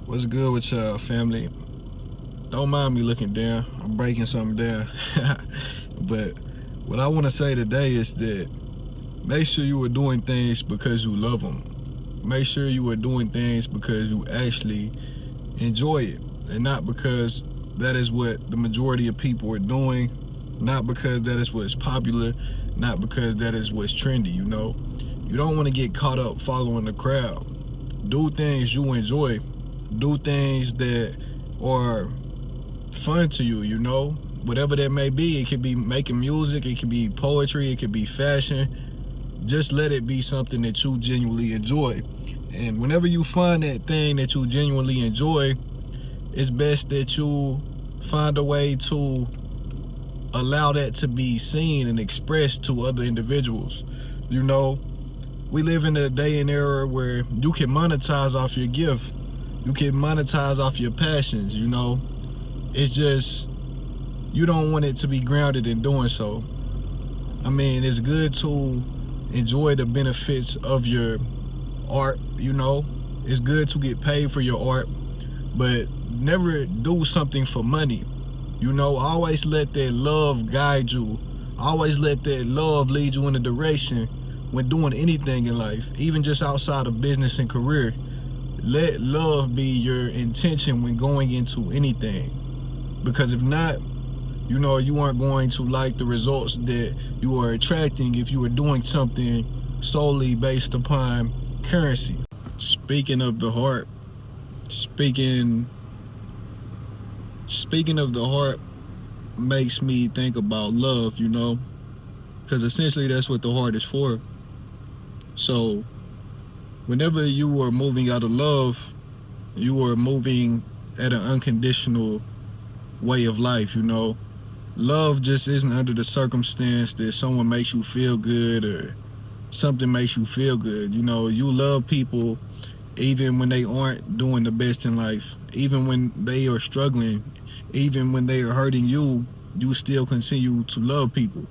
What's good with y'all, family? Don't mind me looking down. I'm breaking something down. But what I want to say today is that make sure you are doing things because you love them. Make sure you are doing things because you actually enjoy it, and not because that is what the majority of people are doing, not because that is what's popular, not because that is what's trendy. You don't want to get caught up following the crowd. Do things you enjoy. Do things that are fun to you. Whatever that may be. It could be making music, it could be poetry, it could be fashion. Just let it be something that you genuinely enjoy. And whenever you find that thing that you genuinely enjoy, it's best that you find a way to allow that to be seen and expressed to other individuals. We live in a day and era where you can monetize off your gift. You can monetize off your passions. It's just, you don't want it to be grounded in doing so. I mean, it's good to enjoy the benefits of your art. It's good to get paid for your art, but never do something for money. Always let that love guide you. Always let that love lead you in a direction when doing anything in life, even just outside of business and career. Let love be your intention when going into anything. Because if not, you aren't going to like the results that you are attracting if you are doing something solely based upon currency. Speaking of the heart, speaking of the heart makes me think about love, because essentially that's what the heart is for. So whenever you are moving out of love, you are moving at an unconditional way of life. Love just isn't under the circumstance that someone makes you feel good or something makes you feel good. You love people even when they aren't doing the best in life, even when they are struggling, even when they are hurting you, you still continue to love people.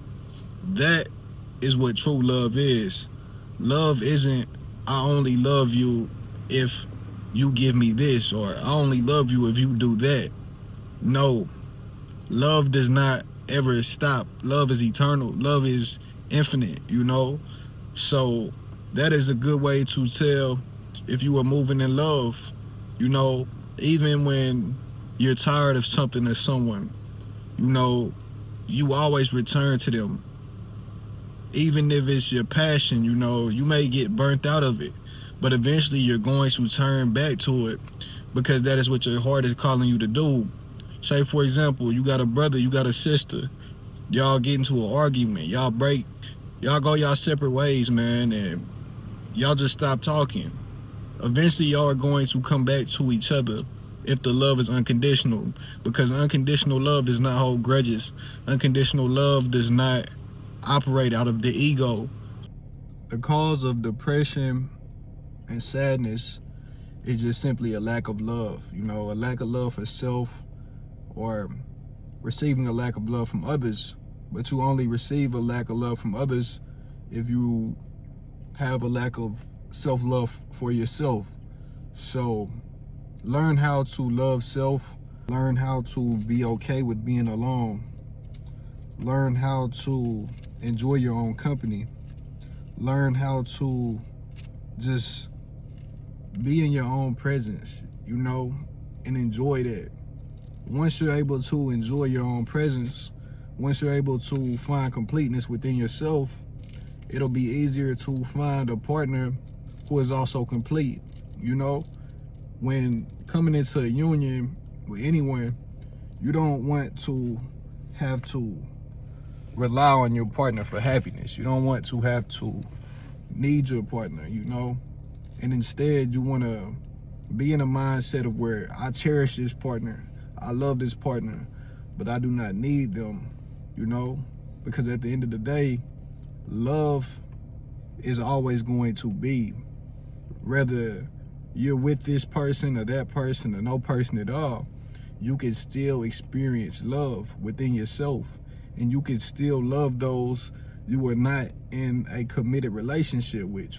That is what true love is. Love isn't, I only love you if you give me this, or I only love you if you do that. No, love does not ever stop. Love is eternal. Love is infinite, So that is a good way to tell if you are moving in love. Even when you're tired of something or someone, you always return to them. Even if it's your passion, you may get burnt out of it, but eventually you're going to turn back to it because that is what your heart is calling you to do. Say, for example, you got a brother, you got a sister, y'all get into an argument, y'all break, y'all go y'all separate ways, man, and y'all just stop talking. Eventually y'all are going to come back to each other if the love is unconditional, because unconditional love does not hold grudges. Unconditional love does not operate out of the ego. The cause of depression and sadness is just simply a lack of love, a lack of love for self, or receiving a lack of love from others. But you only receive a lack of love from others if you have a lack of self-love for yourself. So learn how to love self. Learn how to be okay with being alone. Learn how to enjoy your own company. Learn how to just be in your own presence, and enjoy that. Once you're able to enjoy your own presence, once you're able to find completeness within yourself, it'll be easier to find a partner who is also complete. When coming into a union with anyone, you don't want to have to rely on your partner for happiness. You don't want to have to need your partner, and instead you want to be in a mindset of where I cherish this partner, I love this partner, but I do not need them, because at the end of the day, love is always going to be, whether you're with this person or that person or no person at all, you can still experience love within yourself, and you can still love those you are not in a committed relationship with.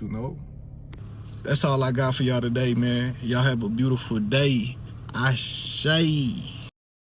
That's all I got for y'all today, man. Y'all have a beautiful day. I say.